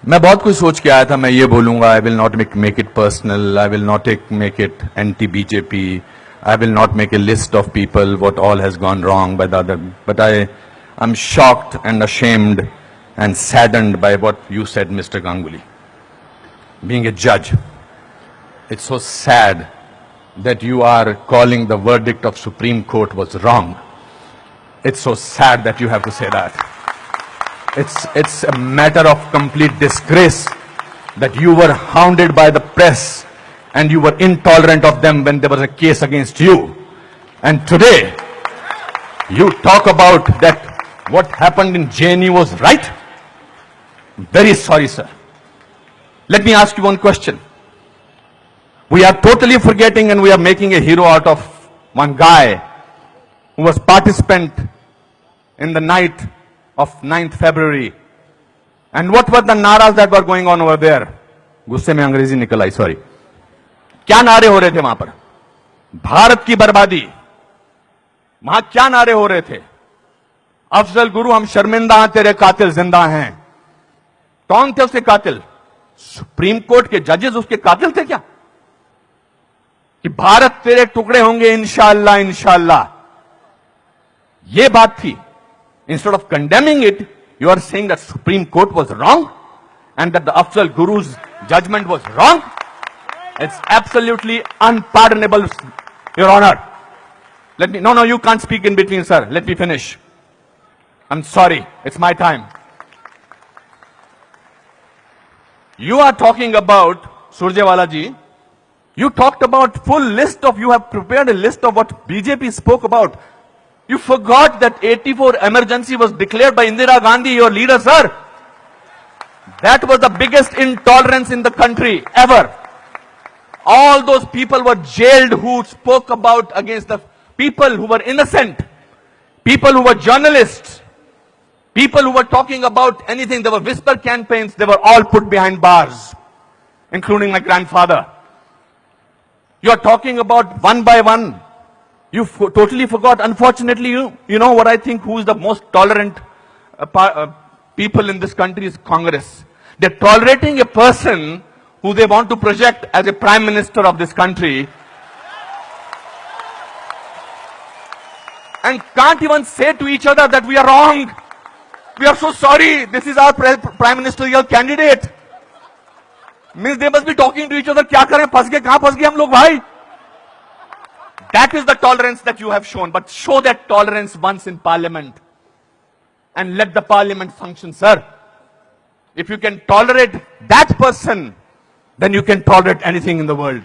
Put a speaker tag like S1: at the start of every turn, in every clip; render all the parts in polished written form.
S1: मैं बहुत कुछ सोच के आया था. मैं ये बोलूंगा, I will not make it personal, I will not make it anti BJP, I will not make a list of people what all has gone wrong by the other, but I am shocked and ashamed and saddened by what you said, Mr. Ganguly. Being a judge, it's so sad that you are calling the verdict of Supreme Court was wrong. It's so sad that you have to say that. It's a matter of complete disgrace that you were hounded by the press and you were intolerant of them when there was a case against you. And today, you talk about that what happened in JNU was right? Very sorry, sir. Let me ask you one question. We are totally forgetting and we are making a hero out of one guy who was participant in the night of 9th February. And what were the naras that were going on over there? गुस्से में अंग्रेजी निकल आई, sorry. क्या नारे हो रहे थे वहां पर? भारत की बर्बादी. वहां क्या नारे हो रहे थे? अफजल गुरु हम शर्मिंदा हैं, तेरे कातिल जिंदा हैं. कौन थे उसके कातिल? सुप्रीम कोर्ट के जजेस उसके कातिल थे क्या? कि भारत तेरे टुकड़े होंगे इंशाअल्लाह इंशाअल्लाह, ये बात थी. Instead of condemning it, you are saying that Supreme Court was wrong and that the Afzal Guru's judgment was wrong. It's absolutely unpardonable, Your Honor. No, you can't speak in between, sir. Let me finish. I'm sorry. It's my time. You are talking about, Surjewala ji, you talked about full list of, you have prepared a list of what BJP spoke about. You forgot that 84 emergency was declared by Indira Gandhi, your leader, sir. That was the biggest intolerance in the country ever. All those people were jailed who spoke about against the people who were innocent, people who were journalists, people who were talking about anything. There were whisper campaigns. They were all put behind bars, including my grandfather. You are talking about one by one. You totally forgot. Unfortunately, you know what I think, who is the most tolerant people in this country is Congress. They're tolerating a person who they want to project as a prime minister of this country and can't even say to each other that we are wrong. We are so sorry. This is our prime ministerial candidate. Means they must be talking to each other. क्या करें, फंस गए, कहां फंस गए हम लोग भाई? That is the tolerance that you have shown. But show that tolerance once in parliament and let the parliament function, sir. If you can tolerate that person, then you can tolerate anything in the world.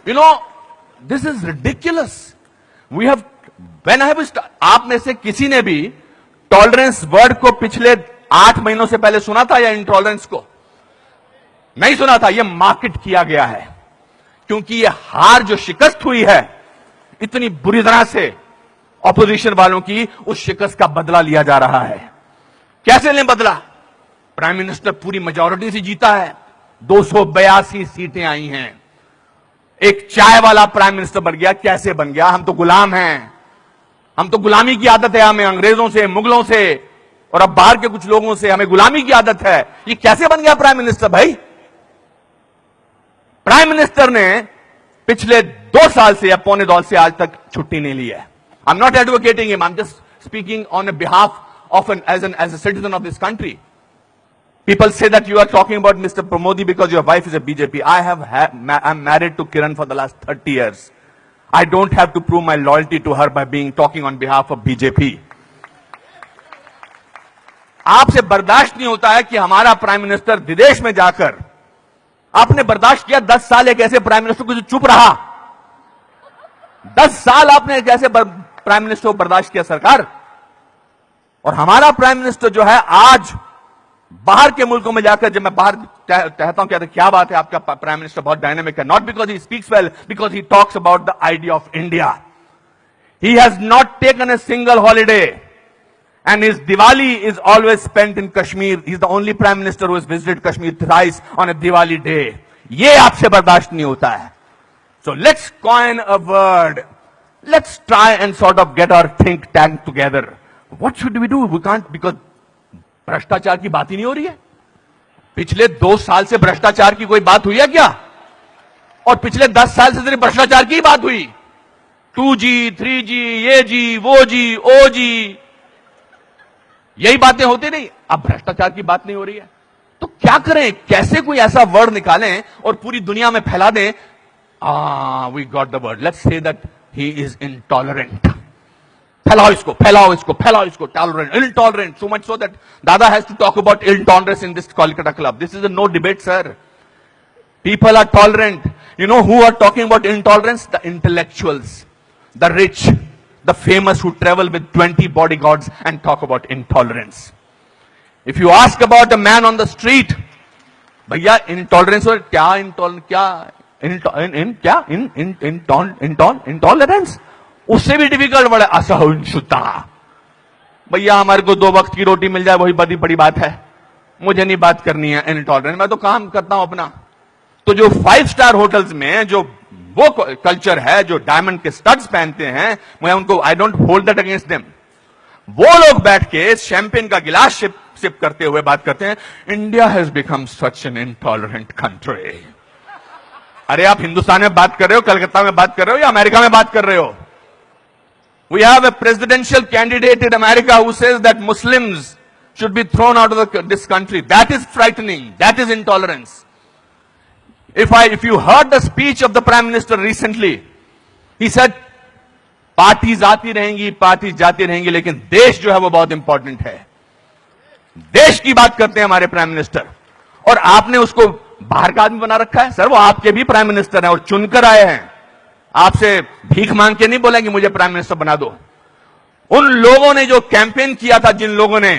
S1: You know, this is ridiculous. We have, when I was, आप में से किसी ने भी tolerance word को पिछले 8 महीनों से पहले सुना था या इंटॉलरेंस को? नहीं सुना था. यह मार्केट किया गया है क्योंकि यह हार जो शिकस्त हुई है इतनी बुरी तरह से ऑपोजिशन वालों की, उस शिकस्त का बदला लिया जा रहा है. कैसे लें बदला? प्राइम मिनिस्टर पूरी मेजॉरिटी से जीता है. 282 सीटें आई हैं. एक चाय वाला प्राइम मिनिस्टर बन गया. कैसे बन गया? हम तो गुलाम हैं. हम तो गुलामी की आदत है हमें, अंग्रेजों से, मुगलों से और अब बाहर के कुछ लोगों से हमें गुलामी की आदत है. ये कैसे बन गया प्राइम मिनिस्टर भाई? प्राइम मिनिस्टर ने पिछले 2 साल से या पौने 2 से आज तक छुट्टी नहीं ली है. I am not advocating him, I am just speaking on behalf of as a citizen of this country. People say that you are talking about Mr. Pramodi because your wife is a BJP. I'm married to Kiran for the last 30 years. I don't have to prove my loyalty to her by talking on behalf of BJP. आपसे बर्दाश्त नहीं होता है कि हमारा prime minister विदेश में जाकर, आपने बर्दाश्त किया 10 साल एक ऐसे प्राइम मिनिस्टर को जो चुप रहा. 10 साल आपने एक ऐसे प्राइम मिनिस्टर को बर्दाश्त किया सरकार. और हमारा प्राइम मिनिस्टर जो है आज बाहर के मुल्कों में जाकर, जब मैं बाहर कहता हूं कहते क्या बात है आपका प्राइम मिनिस्टर बहुत डायनेमिक है, not because he speaks well, because he talks about the idea of India. He has not taken a single holiday and his Diwali is always spent in Kashmir. He is the only prime minister who has visited Kashmir thrice on a Diwali day. ये आपसे बर्दाश्त नहीं होता है. So let's coin a word Let's try and sort of get our think tank together. What should we do? We can't, because भ्रष्टाचार की बात ही नहीं हो रही है. पिछले 2 साल से भ्रष्टाचार की कोई बात हुई है क्या? और पिछले 10 साल से सिर्फ भ्रष्टाचार की बात हुई. 2G, 3G, ये जी, वो जी, ओ जी, यही बातें होती नहीं. अब भ्रष्टाचार की बात नहीं हो रही है. तो क्या करें? कैसे कोई ऐसा वर्ड निकालें और पूरी दुनिया में फैला दें? We got the word. Let's say that he is intolerant. फैलाओ इसको, फैलाओ इसको, फैलाओ इसको. Tolerant, intolerant, so much so that Dada has to talk about intolerance in this Kolkata club. This is a no debate, sir. People are tolerant. You know who are talking about intolerance? The intellectuals, the rich, the famous who travel with 20 bodyguards and talk about intolerance. If you ask about a man on the street, भैया intolerance और क्या intolerance उससे भी difficult बड़ा असहिष्णुता. भैया हमारे को 2 वक्त की रोटी मिल जाए वही बड़ी बात है. मुझे नहीं बात करनी है इनटॉलरेंस. मैं तो काम करता हूं अपना. तो जो 5 स्टार होटल्स में जो वो कल्चर है, जो डायमंड के स्टड्स पहनते हैं, मैं उनको I don't hold that against them. वो लोग बैठ के शैंपेन का गिलास सिप करते हुए बात करते हैं, India has become such an intolerant country. अरे आप हिंदुस्तान में बात कर रहे हो, कलकत्ता में बात कर रहे हो या अमेरिका में बात कर रहे हो? We have a presidential candidate in America who says that Muslims should be thrown out of this country. That is frightening. That is intolerance. If you heard the speech of the Prime Minister recently, he said, parties आती रहेंगी, parties जाती रहेंगी, लेकिन देश जो है वो बहुत इंपॉर्टेंट है. देश की बात करते हैं हमारे प्राइम मिनिस्टर, और आपने उसको बाहर का आदमी बना रखा है. सर वो आपके भी प्राइम मिनिस्टर हैं और चुनकर आए हैं. आपसे भीख मांग के नहीं बोलेंगे मुझे प्राइम मिनिस्टर बना दो. उन लोगों ने जो कैंपेन किया था, जिन लोगों ने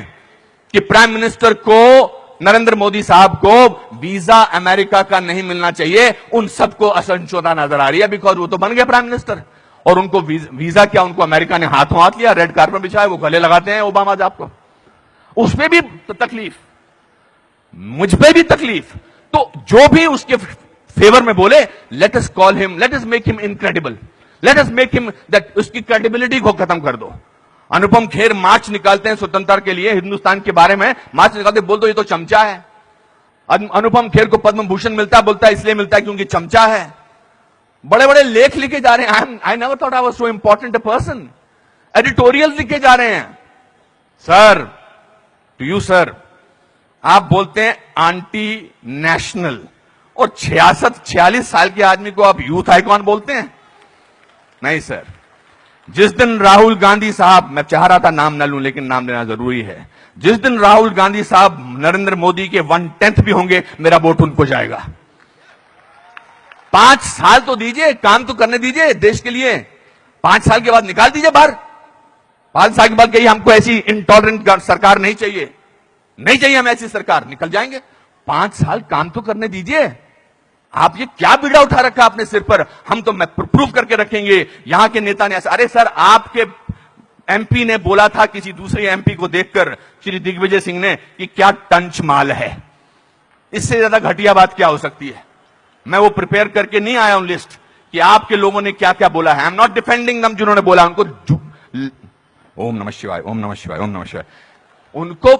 S1: कि प्राइम मिनिस्टर को, नरेंद्र मोदी साहब को वीजा अमेरिका का नहीं मिलना चाहिए, उन सबको असहिष्णुता नजर आ रही है. बिकॉज वो तो बन गए प्राइम मिनिस्टर और उनको वीजा क्या, उनको अमेरिका ने हाथों हाथ लिया, रेड कार्पेट बिछाया, वो गले लगाते हैं ओबामा साहब को. उसमें भी तकलीफ, मुझ पे भी तकलीफ. तो जो भी उसके फेवर में बोले, let us call him, let us make him incredible, let us make him that, उसकी क्रेडिबिलिटी को खत्म कर दो. अनुपम खेर मार्च निकालते हैं स्वतंत्रता के लिए, हिंदुस्तान के बारे में मार्च निकालते, बोल दो ये तो चमचा है. अनुपम खेर को पद्म भूषण मिलता है, बोलता है इसलिए मिलता है क्योंकि चमचा है. बड़े बड़े लेख लिखे जा रहे हैं. I never thought I was so important a person. Editorial लिखे जा रहे हैं. सर, टू यू सर, आप बोलते हैं एंटी नेशनल, और 46 साल के आदमी को आप यूथ आइकॉन बोलते हैं? नहीं सर. जिस दिन राहुल गांधी साहब, मैं चाह रहा था नाम न लूं लेकिन नाम लेना जरूरी है, जिस दिन राहुल गांधी साहब नरेंद्र मोदी के 1/10 भी होंगे, मेरा वोट उनको जाएगा. 5 साल तो दीजिए, काम तो करने दीजिए देश के लिए. 5 साल के बाद निकाल दीजिए बाहर. 5 साल के बाद कहिए हमको ऐसी इंटॉलरेंट सरकार नहीं चाहिए, नहीं चाहिए हमें ऐसी सरकार, निकल जाएंगे. 5 साल काम तो करने दीजिए. आप ये क्या बीड़ा उठा रखा अपने सिर पर, हम तो प्रूव करके रखेंगे, यहां के नेता ने ऐसा. अरे सर, आपके एमपी ने बोला था किसी दूसरे एमपी को देखकर, श्री दिग्विजय सिंह ने, कि क्या टंच माल है. इससे ज्यादा घटिया बात क्या हो सकती है. मैं वो प्रिपेयर करके नहीं आया हूं लिस्ट कि आपके लोगों ने क्या क्या बोला है. आई एम नॉट डिफेंडिंग दम. जिन्होंने बोला उनको ओम नमः शिवाय, ओम नमः शिवाय, ओम नमः शिवाय, उनको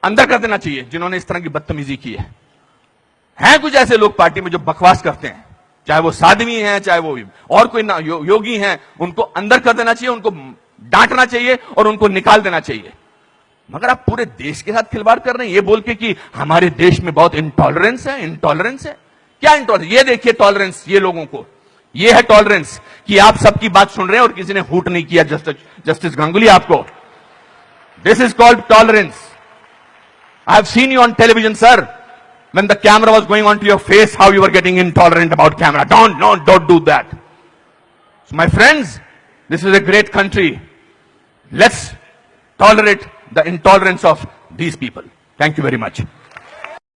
S1: अंदर कर देना चाहिए जिन्होंने इस तरह की बदतमीजी की है. हैं कुछ ऐसे लोग पार्टी में जो बकवास करते हैं, चाहे वो साध्वी हैं, चाहे वो और कोई ना योगी हैं, उनको अंदर कर देना चाहिए, उनको डांटना चाहिए और उनको निकाल देना चाहिए. मगर आप पूरे देश के साथ खिलवाड़ कर रहे हैं ये बोल के कि हमारे देश में बहुत इंटॉलरेंस है. इंटॉलरेंस है क्या? इंटॉलरेंस ये देखिए, टॉलरेंस ये लोगों को, ये है टॉलरेंस कि आप सबकी बात सुन रहे हैं और किसी ने हूट नहीं किया. जस्टिस गांगुली आपको, this is called tolerance. I have seen you on television, sir. When the camera was going onto your face, how you were getting intolerant about camera. Don't do that. So my friends, this is a great country. Let's tolerate the intolerance of these people. Thank you very much.